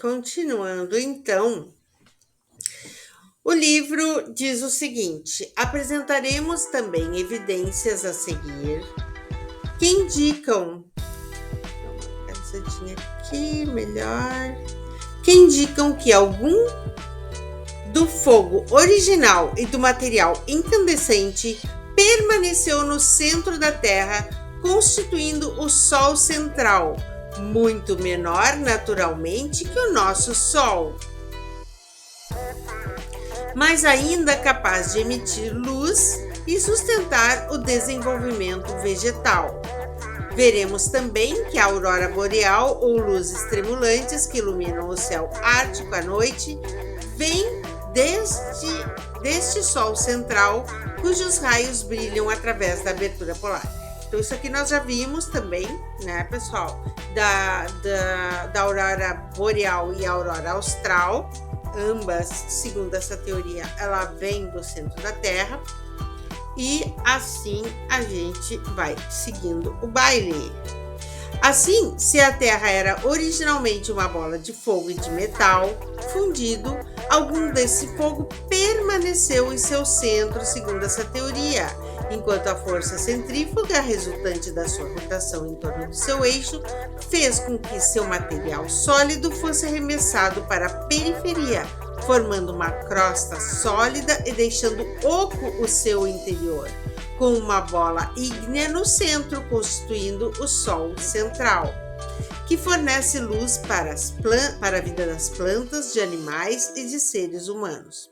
continuando então, o livro diz o seguinte: apresentaremos também evidências a seguir que indicam. Essa tinha aqui, melhor. Que indicam que algum do fogo original e do material incandescente permaneceu no centro da Terra, constituindo o Sol central, muito menor naturalmente que o nosso Sol, mas ainda capaz de emitir luz e sustentar o desenvolvimento vegetal. Veremos também que a aurora boreal ou luzes tremulantes que iluminam o céu ártico à noite vêm deste Sol central, cujos raios brilham através da abertura polar. Então isso aqui nós já vimos também, né, pessoal, da aurora boreal e a aurora austral. Ambas, segundo essa teoria, ela vem do centro da Terra. E assim a gente vai seguindo o baile. Assim, se a Terra era originalmente uma bola de fogo e de metal fundido, algum desse fogo permaneceu em seu centro, segundo essa teoria, enquanto a força centrífuga, resultante da sua rotação em torno do seu eixo, fez com que seu material sólido fosse arremessado para a periferia, formando uma crosta sólida e deixando oco o seu interior, com uma bola ígnea no centro, constituindo o Sol central, que fornece luz para a vida das plantas, de animais e de seres humanos.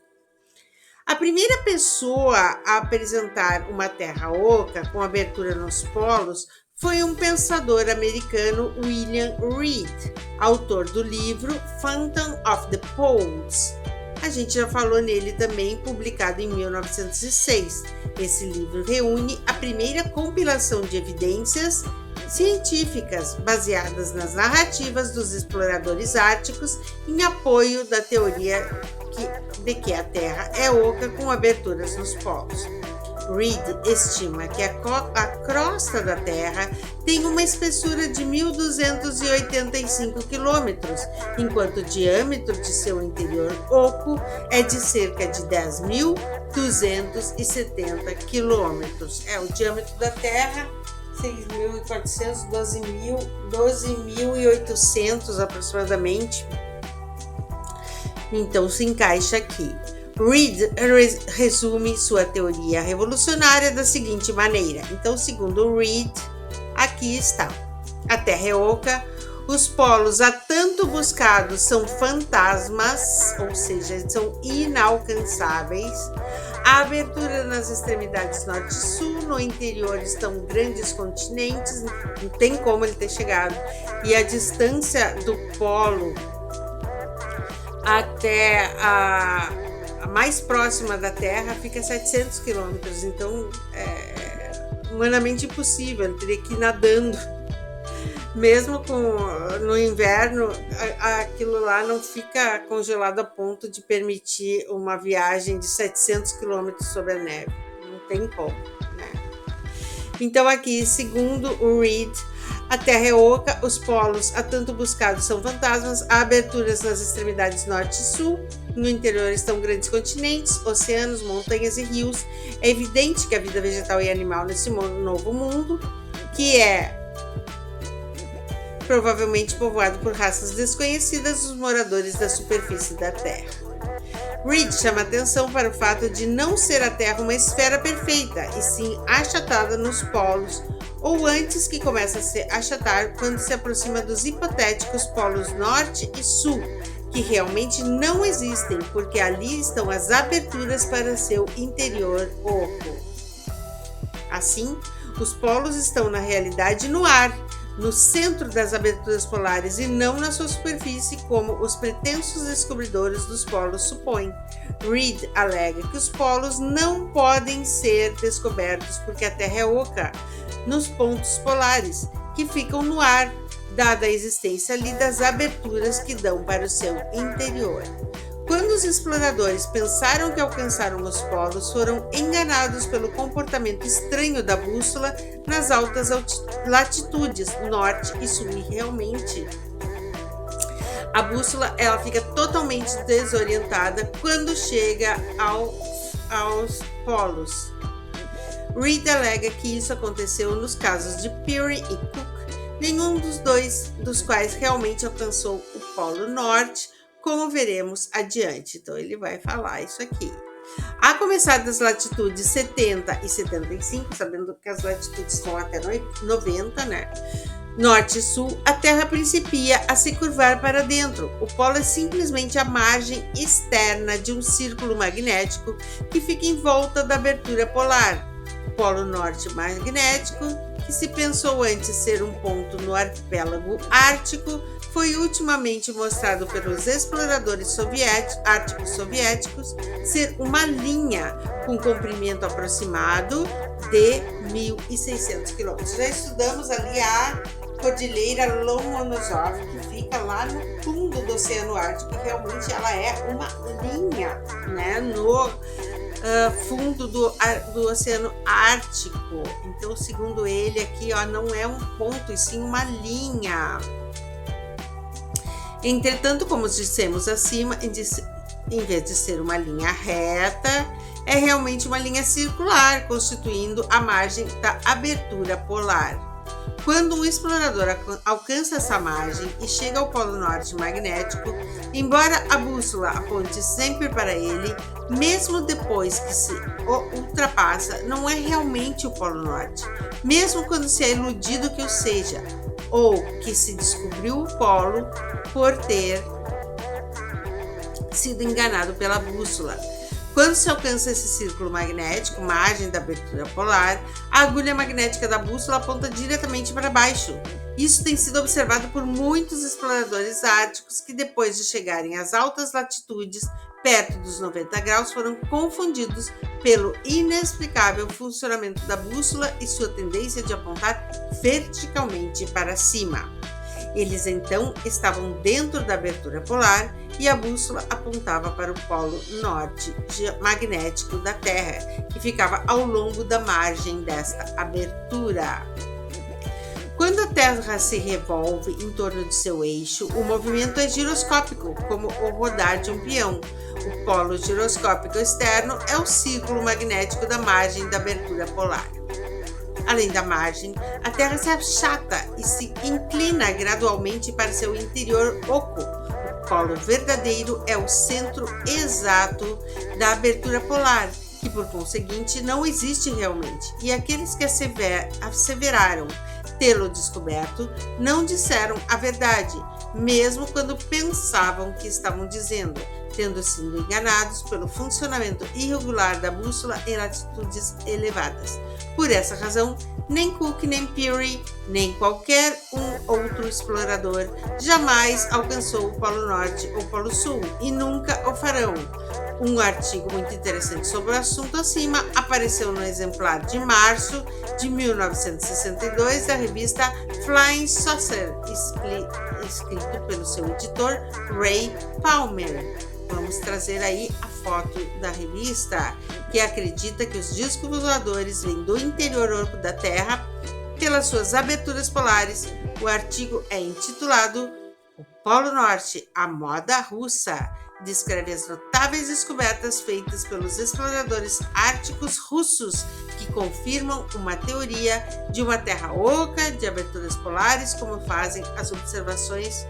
A primeira pessoa a apresentar uma Terra oca com abertura nos polos foi um pensador americano, William Reed, autor do livro Phantom of the Poles. A gente já falou nele também, publicado em 1906. Esse livro reúne a primeira compilação de evidências científicas baseadas nas narrativas dos exploradores árticos em apoio da teoria de que a Terra é oca com aberturas nos polos. Reed estima que a crosta da Terra tem uma espessura de 1.285 km, enquanto o diâmetro de seu interior oco é de cerca de 10.270 km. O diâmetro da Terra 6.400, 12.800 aproximadamente. Então se encaixa aqui. Reed resume sua teoria revolucionária da seguinte maneira. Então, segundo Reed, aqui está. A Terra é oca, os polos há tanto buscados são fantasmas, ou seja, são inalcançáveis. A abertura nas extremidades norte e sul, no interior estão grandes continentes, não tem como ele ter chegado. E a distância do polo até a mais próxima da Terra fica a 700 quilômetros, então é humanamente impossível, ele teria que ir nadando. Mesmo no inverno, aquilo lá não fica congelado a ponto de permitir uma viagem de 700 quilômetros sobre a neve, não tem como, né? Então aqui, segundo o Reed, a Terra é oca, os polos há tanto buscados são fantasmas, há aberturas nas extremidades norte e sul, no interior estão grandes continentes, oceanos, montanhas e rios. É evidente que a vida vegetal e animal nesse novo mundo, que é provavelmente povoado por raças desconhecidas, os moradores da superfície da Terra. Reed chama atenção para o fato de não ser a Terra uma esfera perfeita, e sim achatada nos polos, ou antes que começa a se achatar quando se aproxima dos hipotéticos polos norte e sul, que realmente não existem, porque ali estão as aberturas para seu interior oco. Assim, os polos estão na realidade no ar, no centro das aberturas polares e não na sua superfície, como os pretensos descobridores dos polos supõem. Reed alega que os polos não podem ser descobertos porque a Terra é oca nos pontos polares, que ficam no ar, dada a existência ali das aberturas que dão para o seu interior. Quando os exploradores pensaram que alcançaram os polos, foram enganados pelo comportamento estranho da bússola nas altas latitudes, norte e sul, e realmente A bússola ela fica totalmente desorientada quando chega aos polos. Reed alega que isso aconteceu nos casos de Peary e Cook, nenhum dos dois dos quais realmente alcançou o Polo Norte, como veremos adiante. Então ele vai falar isso aqui. A começar das latitudes 70 e 75, sabendo que as latitudes vão até 90, né? Norte e sul, a Terra principia a se curvar para dentro. O polo é simplesmente a margem externa de um círculo magnético que fica em volta da abertura polar. O Polo Norte magnético, que se pensou antes ser um ponto no arquipélago ártico, foi ultimamente mostrado pelos exploradores árticos soviéticos ser uma linha com comprimento aproximado de 1.600 km. Já estudamos ali a Cordilheira Lomonosov, que fica lá no fundo do Oceano Ártico, e realmente ela é uma linha, né, no fundo do Oceano Ártico. Então, segundo ele aqui, ó, não é um ponto, e sim uma linha. Entretanto, como dissemos acima, em vez de ser uma linha reta, é realmente uma linha circular, constituindo a margem da abertura polar. Quando um explorador alcança essa margem e chega ao Polo Norte magnético, embora a bússola aponte sempre para ele, mesmo depois que se ultrapassa, não é realmente o Polo Norte, mesmo quando se é iludido que o seja, ou que se descobriu o polo por ter sido enganado pela bússola. Quando se alcança esse círculo magnético, margem da abertura polar, a agulha magnética da bússola aponta diretamente para baixo. Isso tem sido observado por muitos exploradores árticos que, depois de chegarem às altas latitudes, perto dos 90 graus, foram confundidos pelo inexplicável funcionamento da bússola e sua tendência de apontar verticalmente para cima. Eles então estavam dentro da abertura polar e a bússola apontava para o polo norte magnético da Terra, que ficava ao longo da margem desta abertura. Quando a Terra se revolve em torno de seu eixo, o movimento é giroscópico, como o rodar de um peão. O polo giroscópico externo é o círculo magnético da margem da abertura polar. Além da margem, a Terra se achata e se inclina gradualmente para seu interior oco. O polo verdadeiro é o centro exato da abertura polar, que por conseguinte não existe realmente, e aqueles que asseveraram tê-lo descoberto não disseram a verdade, mesmo quando pensavam que estavam dizendo, tendo sido enganados pelo funcionamento irregular da bússola em latitudes elevadas. Por essa razão, nem Cook, nem Peary, nem qualquer outro explorador jamais alcançou o Polo Norte ou Polo Sul e nunca o farão. Um artigo muito interessante sobre o assunto acima apareceu no exemplar de março de 1962 da revista Flying Saucer, escrito pelo seu editor Ray Palmer. Vamos trazer aí a foto da revista, que acredita que os discos voadores vêm do interior oco da Terra pelas suas aberturas polares. O artigo é intitulado O Polo Norte, a moda russa. Descreve as notáveis descobertas feitas pelos exploradores árticos russos que confirmam uma teoria de uma Terra oca de aberturas polares, como fazem as observações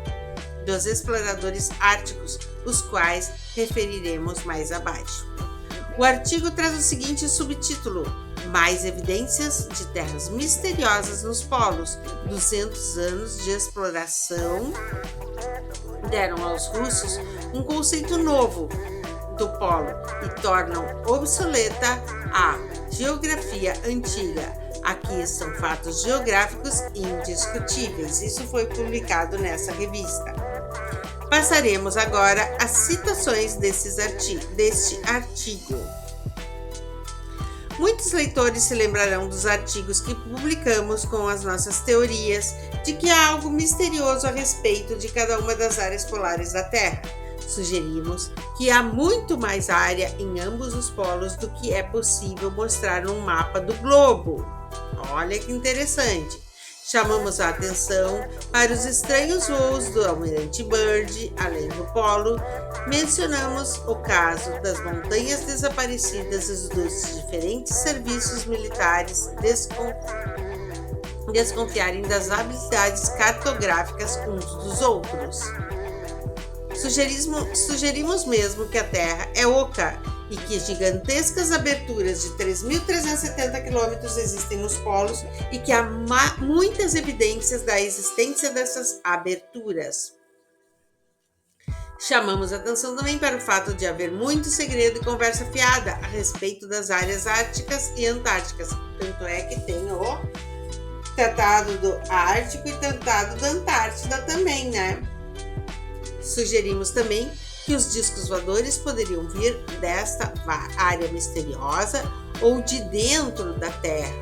dos exploradores árticos, os quais referiremos mais abaixo. O artigo traz o seguinte subtítulo: Mais evidências de terras misteriosas nos polos. 200 anos de exploração deram aos russos um conceito novo do polo e tornam obsoleta a geografia antiga. Aqui são fatos geográficos indiscutíveis. Isso foi publicado nessa revista. Passaremos agora às citações deste artigo. Muitos leitores se lembrarão dos artigos que publicamos com as nossas teorias de que há algo misterioso a respeito de cada uma das áreas polares da Terra. Sugerimos que há muito mais área em ambos os polos do que é possível mostrar num mapa do globo. Olha que interessante! Chamamos a atenção para os estranhos voos do Almirante Byrd, além do polo. Mencionamos o caso das montanhas desaparecidas e dos diferentes serviços militares desconfiarem das habilidades cartográficas uns dos outros. Sugerimos mesmo que a Terra é oca e que gigantescas aberturas de 3.370 km existem nos polos e que há muitas evidências da existência dessas aberturas. Chamamos atenção também para o fato de haver muito segredo e conversa fiada a respeito das áreas árticas e antárticas. Tanto é que tem o Tratado do Ártico e Tratado da Antártida também, né? Sugerimos também que os discos voadores poderiam vir desta área misteriosa ou de dentro da Terra.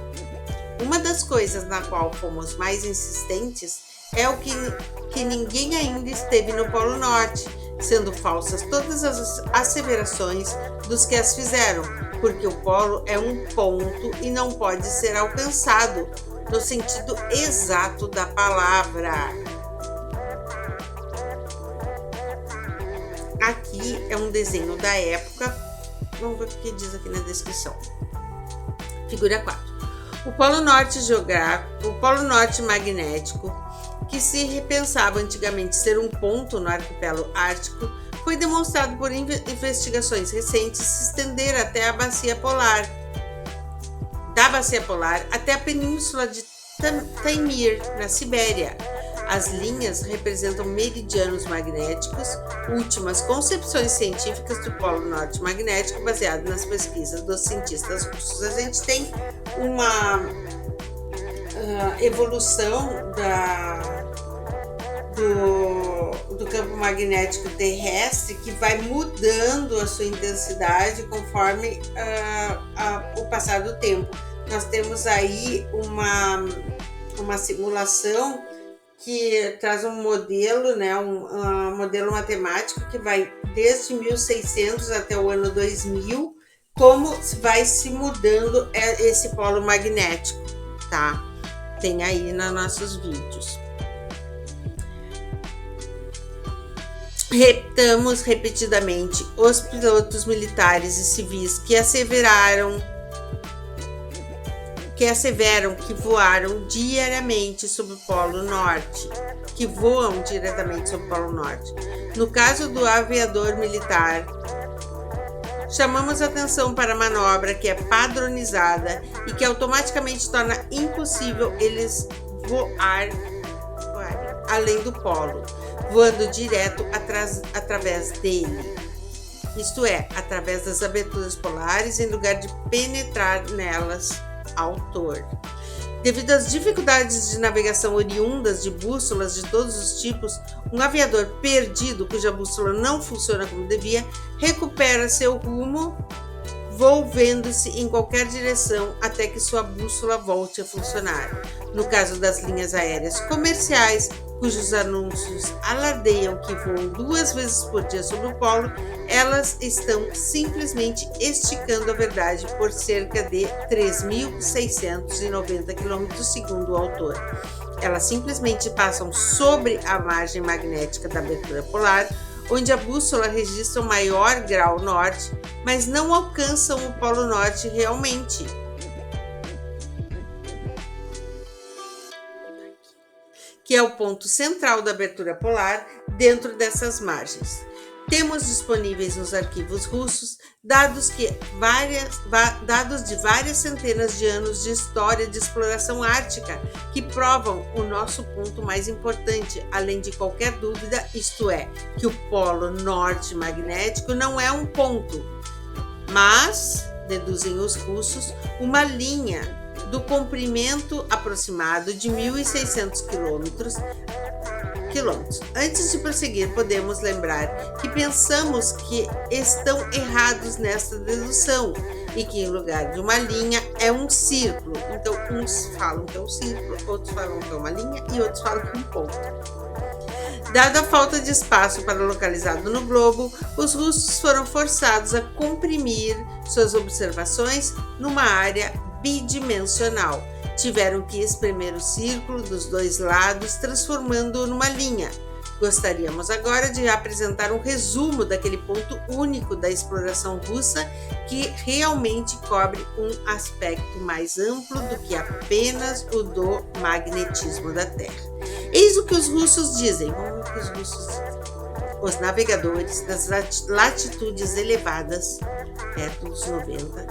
Uma das coisas na qual fomos mais insistentes é o que ninguém ainda esteve no Polo Norte, sendo falsas todas as asseverações dos que as fizeram, porque o polo é um ponto e não pode ser alcançado no sentido exato da palavra. Aqui é um desenho da época, vamos ver o que diz aqui na descrição. Figura 4. O Polo Norte geográfico, o Polo Norte magnético, que se repensava antigamente ser um ponto no arquipélago ártico, foi demonstrado por investigações recentes se estender até a bacia polar, da bacia polar até a península de Taimyr, na Sibéria. As linhas representam meridianos magnéticos, últimas concepções científicas do Polo Norte magnético baseado nas pesquisas dos cientistas russos. A gente tem uma evolução do campo magnético terrestre que vai mudando a sua intensidade conforme o passar do tempo. Nós temos aí uma simulação que traz um modelo, né, um modelo matemático que vai desde 1600 até o ano 2000, como vai se mudando esse polo magnético, tá? Tem aí nos nossos vídeos. Repetamos repetidamente os pilotos militares e civis que asseveram que voaram diariamente sobre o Polo Norte, que voam diretamente sobre o Polo Norte. No caso do aviador militar, chamamos atenção para a manobra que é padronizada e que automaticamente torna impossível eles voarem além do polo, voando direto através dele. Isto é, através das aberturas polares, em lugar de penetrar nelas. Autor. Devido às dificuldades de navegação oriundas de bússolas de todos os tipos, um aviador perdido, cuja bússola não funciona como devia, recupera seu rumo, volvendo-se em qualquer direção até que sua bússola volte a funcionar. No caso das linhas aéreas comerciais, cujos anúncios alardeiam que voam 2 vezes por dia sobre o polo, elas estão simplesmente esticando a verdade por cerca de 3.690 km, segundo o autor. Elas simplesmente passam sobre a margem magnética da abertura polar, onde a bússola registra o maior grau norte, mas não alcançam o Polo Norte realmente. Que é o ponto central da abertura polar dentro dessas margens. Temos disponíveis nos arquivos russos dados de várias centenas de anos de história de exploração ártica que provam o nosso ponto mais importante, além de qualquer dúvida, isto é, que o Polo Norte magnético não é um ponto, mas, deduzem os russos, uma linha do comprimento aproximado de 1.600 quilômetros. Antes de prosseguir, podemos lembrar que pensamos que estão errados nesta dedução e que em lugar de uma linha é um círculo. Então, uns falam que é um círculo, outros falam que é uma linha e outros falam que é um ponto. Dada a falta de espaço para localizado no globo, os russos foram forçados a comprimir suas observações numa área bidimensional, Tiveram que espremer o círculo dos dois lados, transformando-o numa linha. Gostaríamos agora de apresentar um resumo daquele ponto único da exploração russa que realmente cobre um aspecto mais amplo do que apenas o do magnetismo da Terra. Eis o que os russos dizem. Vamos ver o que os russos dizem. Os navegadores das latitudes elevadas, perto dos 90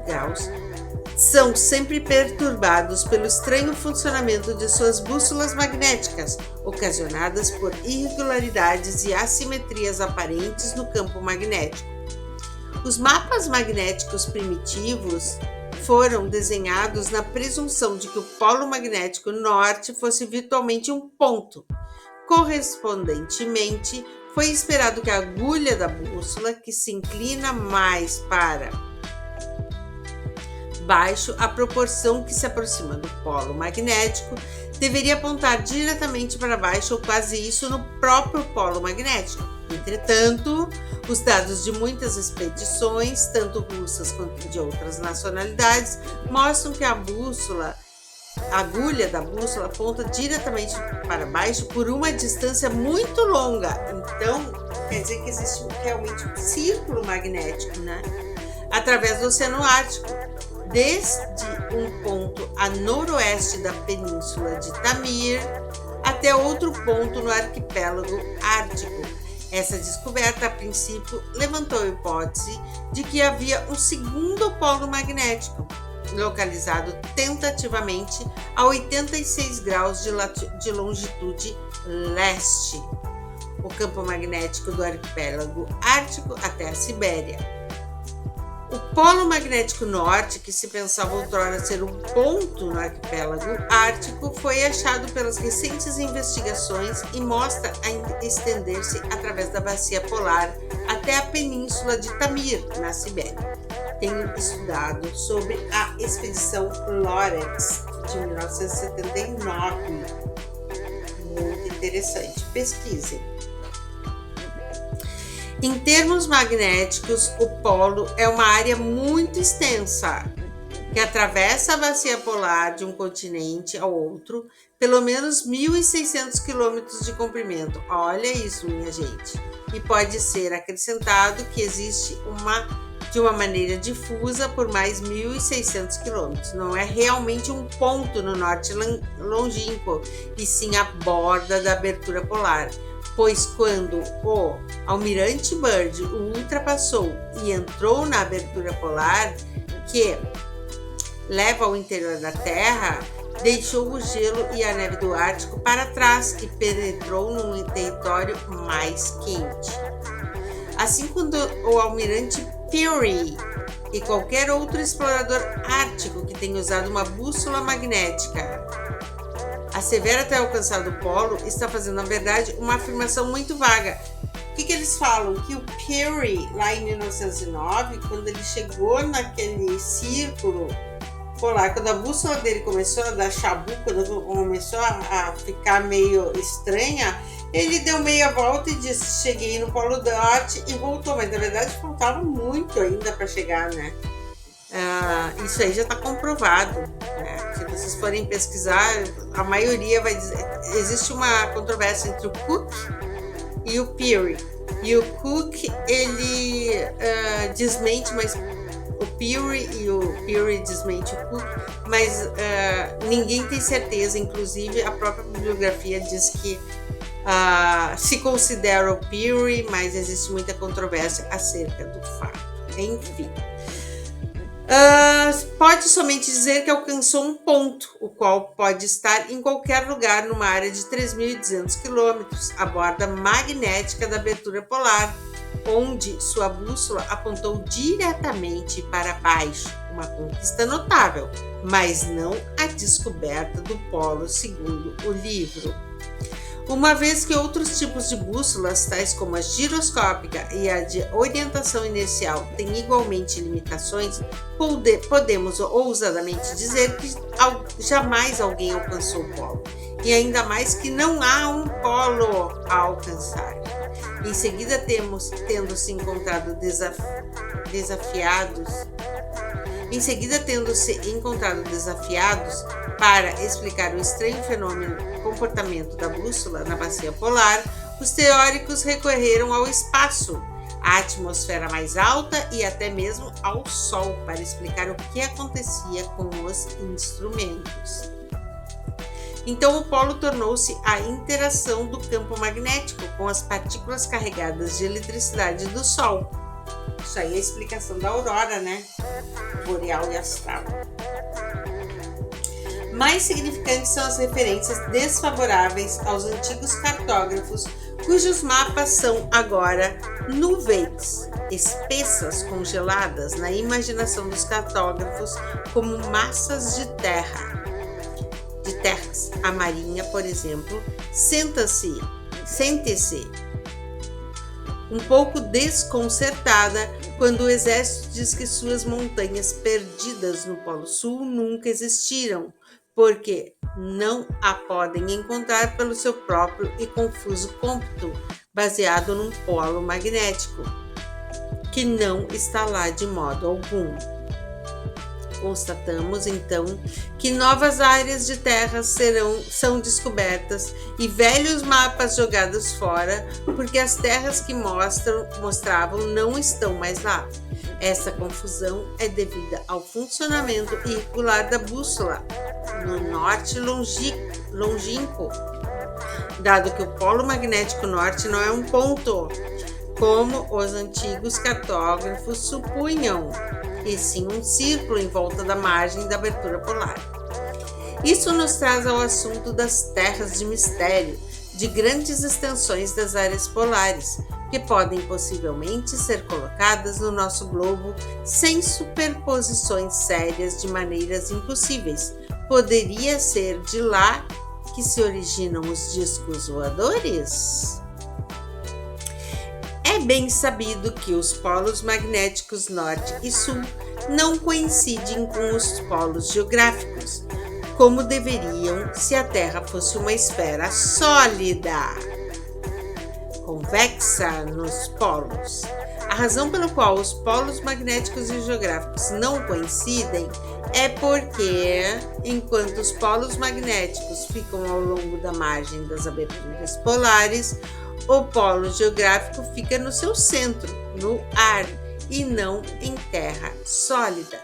graus, são sempre perturbados pelo estranho funcionamento de suas bússolas magnéticas, ocasionadas por irregularidades e assimetrias aparentes no campo magnético. Os mapas magnéticos primitivos foram desenhados na presunção de que o polo magnético norte fosse virtualmente um ponto. Correspondentemente, foi esperado que a agulha da bússola, que se inclina mais para baixo à proporção que se aproxima do polo magnético, deveria apontar diretamente para baixo ou quase isso no próprio polo magnético. Entretanto, os dados de muitas expedições, tanto russas quanto de outras nacionalidades, mostram que a agulha da bússola aponta diretamente para baixo por uma distância muito longa. Então, quer dizer que existe realmente um círculo magnético, né? Através do Oceano Ártico, desde um ponto a noroeste da Península de Tamir até outro ponto no arquipélago ártico. Essa descoberta, a princípio, levantou a hipótese de que havia um segundo polo magnético, localizado tentativamente a 86 graus de longitude leste, o campo magnético do arquipélago ártico até a Sibéria. O polo magnético norte, que se pensava outrora ser um ponto no arquipélago ártico, foi achado pelas recentes investigações e mostra a estender-se através da bacia polar até a península de Tamir, na Sibéria. Tenho estudado sobre a expedição Lorex de 1979. Muito interessante. Pesquisem. Em termos magnéticos, o polo é uma área muito extensa, que atravessa a bacia polar de um continente ao outro, pelo menos 1.600 quilômetros de comprimento. Olha isso, minha gente. E pode ser acrescentado que existe de uma maneira difusa por mais 1.600 quilômetros. Não é realmente um ponto no norte longínquo, e sim a borda da abertura polar. Pois quando o Almirante Byrd o ultrapassou e entrou na abertura polar, que leva ao interior da Terra, deixou o gelo e a neve do Ártico para trás e penetrou num território mais quente. Assim, quando o Almirante Peary e qualquer outro explorador ártico que tenha usado uma bússola magnética assevera até alcançar o polo, está fazendo, na verdade, uma afirmação muito vaga. O que eles falam? Que o Peary, lá em 1909, quando ele chegou naquele círculo polar, quando a bússola dele começou a dar chabu, quando começou a ficar meio estranha, ele deu meia volta e disse: cheguei no Polo Norte, e voltou. Mas, na verdade, faltava muito ainda para chegar, né? Isso aí já está comprovado, né? Se vocês forem pesquisar, a maioria vai dizer. Existe uma controvérsia entre o Cook e o Peary. E o Cook, ele desmente, mas o Peary desmente o Cook, mas ninguém tem certeza. Inclusive, a própria bibliografia diz que se considera o Peary, mas existe muita controvérsia acerca do fato. Enfim. Pode somente dizer que alcançou um ponto, o qual pode estar em qualquer lugar numa área de 3.200 quilômetros, a borda magnética da abertura polar, onde sua bússola apontou diretamente para baixo, uma conquista notável, mas não a descoberta do polo, segundo o livro. Uma vez que outros tipos de bússolas, tais como a giroscópica e a de orientação inercial, têm igualmente limitações, podemos ousadamente dizer que jamais alguém alcançou o polo, e ainda mais que não há um polo a alcançar. Em seguida, tendo se encontrado desafiados Em seguida, tendo-se encontrado desafiados para explicar o estranho comportamento da bússola na bacia polar, os teóricos recorreram ao espaço, à atmosfera mais alta e até mesmo ao Sol para explicar o que acontecia com os instrumentos. Então, o polo tornou-se a interação do campo magnético com as partículas carregadas de eletricidade do Sol. Isso aí é a explicação da aurora, né? Boreal e astral. Mais significantes são as referências desfavoráveis aos antigos cartógrafos, cujos mapas são agora nuvens espessas congeladas na imaginação dos cartógrafos como massas de terras. A marinha, por exemplo, sente-se um pouco desconcertada quando o exército diz que suas montanhas perdidas no Polo Sul nunca existiram, porque não a podem encontrar pelo seu próprio e confuso cômputo, baseado num polo magnético, que não está lá de modo algum. Constatamos, então, que novas áreas de terra são descobertas e velhos mapas jogados fora, porque as terras que mostravam não estão mais lá. Essa confusão é devida ao funcionamento irregular da bússola no norte longínquo, dado que o polo magnético norte não é um ponto, como os antigos cartógrafos supunham, e sim um círculo em volta da margem da abertura polar. Isso nos traz ao assunto das terras de mistério, de grandes extensões das áreas polares, que podem possivelmente ser colocadas no nosso globo sem superposições sérias de maneiras impossíveis. Poderia ser de lá que se originam os discos voadores? É bem sabido que os polos magnéticos norte e sul não coincidem com os polos geográficos, como deveriam se a Terra fosse uma esfera sólida, convexa nos polos. A razão pela qual os polos magnéticos e geográficos não coincidem é porque, enquanto os polos magnéticos ficam ao longo da margem das aberturas polares, o polo geográfico fica no seu centro, no ar, e não em terra sólida.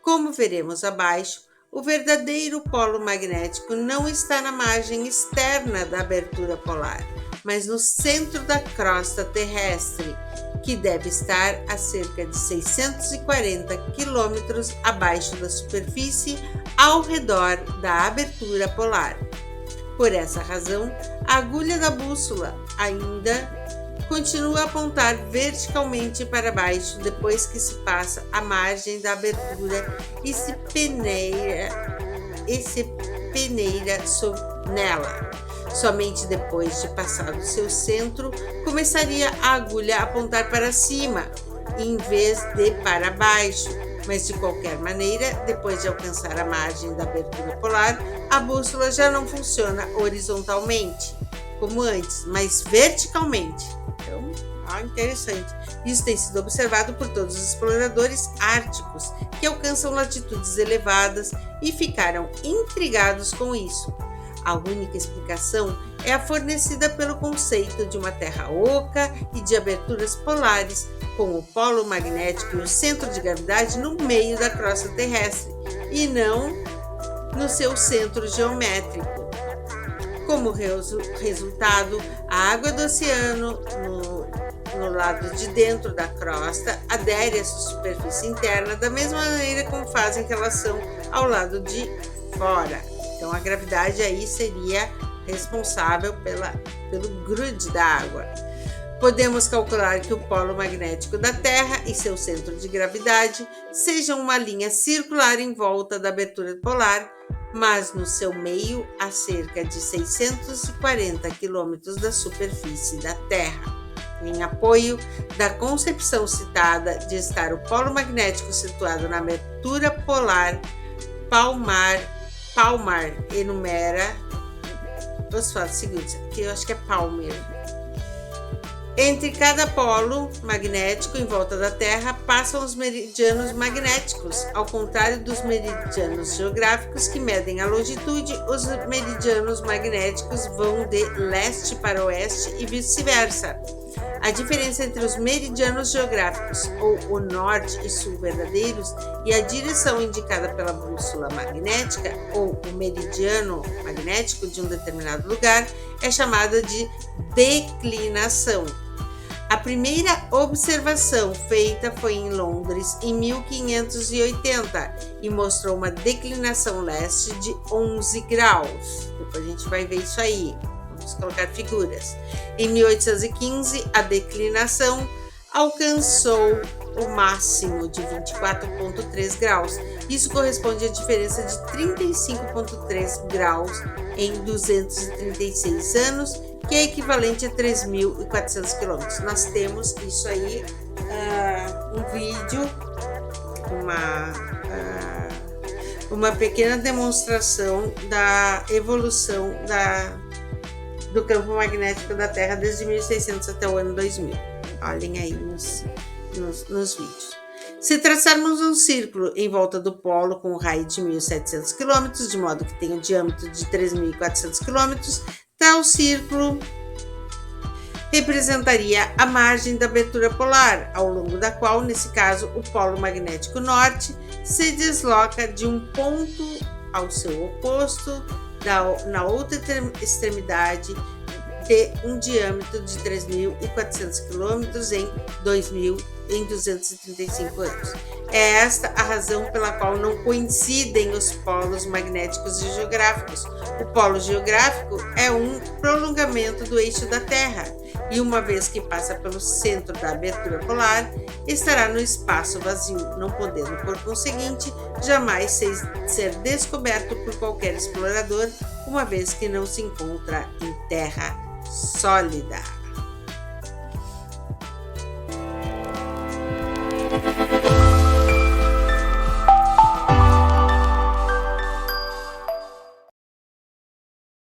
Como veremos abaixo, o verdadeiro polo magnético não está na margem externa da abertura polar, mas no centro da crosta terrestre, que deve estar a cerca de 640 quilômetros abaixo da superfície, ao redor da abertura polar. Por essa razão, a agulha da bússola ainda continua a apontar verticalmente para baixo depois que se passa a margem da abertura e se peneira nela. Somente depois de passar o seu centro, começaria a agulha a apontar para cima, em vez de para baixo. Mas, de qualquer maneira, depois de alcançar a margem da abertura polar, a bússola já não funciona horizontalmente, como antes, mas verticalmente. Então, interessante. Isso tem sido observado por todos os exploradores árticos que alcançam latitudes elevadas e ficaram intrigados com isso. A única explicação é a fornecida pelo conceito de uma terra oca e de aberturas polares, com o polo magnético e o centro de gravidade no meio da crosta terrestre, e não no seu centro geométrico. Como resultado, a água do oceano no lado de dentro da crosta adere à sua superfície interna da mesma maneira como fazem em relação ao lado de fora. Então, a gravidade aí seria responsável pelo grude da água. Podemos calcular que o polo magnético da Terra e seu centro de gravidade sejam uma linha circular em volta da abertura polar, mas no seu meio a cerca de 640 quilômetros da superfície da Terra. Em apoio da concepção citada de estar o polo magnético situado na abertura polar, Palmar enumera os fatos seguintes, que eu acho que é Palmer. Entre cada polo magnético em volta da Terra passam os meridianos magnéticos. Ao contrário dos meridianos geográficos que medem a longitude, os meridianos magnéticos vão de leste para oeste e vice-versa. A diferença entre os meridianos geográficos, ou o norte e sul verdadeiros, e a direção indicada pela bússola magnética, ou o meridiano magnético de um determinado lugar, é chamada de declinação. A primeira observação feita foi em Londres em 1580 e mostrou uma declinação leste de 11 graus. Depois a gente vai ver isso aí. Vamos colocar figuras. Em 1815, a declinação alcançou o máximo de 24,3 graus. Isso corresponde à diferença de 35,3 graus em 236 anos, que é equivalente a 3.400 quilômetros. Nós temos isso aí, um vídeo, uma pequena demonstração da evolução do campo magnético da Terra desde 1600 até o ano 2000. Olhem aí nos vídeos. Se traçarmos um círculo em volta do polo com um raio de 1.700 km, de modo que tenha um diâmetro de 3.400 km, tal círculo representaria a margem da abertura polar, ao longo da qual, nesse caso, o polo magnético norte se desloca de um ponto ao seu oposto, na outra extremidade, de um diâmetro de 3.400 km em 235 anos. É esta a razão pela qual não coincidem os polos magnéticos e geográficos. O polo geográfico é um prolongamento do eixo da Terra e, uma vez que passa pelo centro da abertura polar, estará no espaço vazio, não podendo, por conseguinte, jamais ser descoberto por qualquer explorador, uma vez que não se encontra em terra sólida.